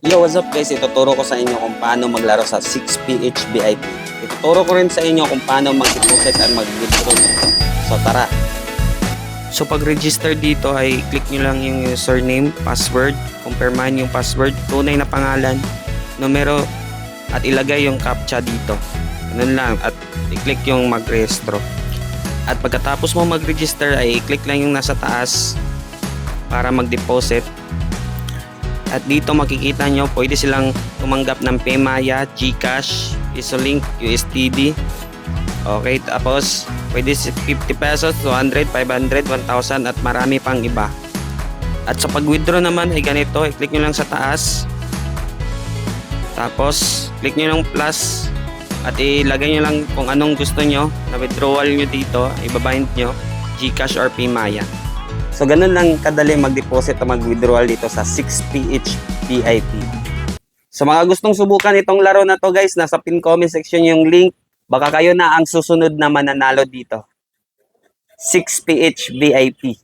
Yo, what's up guys? Ituturo ko sa inyo kung paano maglaro sa 6PH VIP. Ituturo ko rin sa inyo kung paano mag-deposit at mag-withdraw. So tara! So pag-register dito ay click nyo lang yung username, password, kumpirmahan yung password, tunay na pangalan, numero, at ilagay yung captcha dito. Ganun lang, at i-click yung mag-rehistro. At pagkatapos mo mag-register ay i-click lang yung nasa taas para mag-deposit. At dito makikita nyo, pwede silang tumanggap ng Paymaya, GCash, Isolink, USTD. Okay, tapos pwede 50 pesos, 200, 500, 1,000 at marami pang iba. At sa pag-withdraw naman ay ganito, i-click nyo lang sa taas. Tapos, click nyo lang plus at ilagay nyo lang kung anong gusto nyo na withdrawal nyo dito, ibabind nyo, GCash or Paymaya. So, ganun lang kadali mag-deposit o mag-withdrawal dito sa 6PH VIP. So, mga gustong subukan itong laro na to guys, nasa pin comment section yung link. Baka kayo na ang susunod na mananalo dito. 6PH VIP.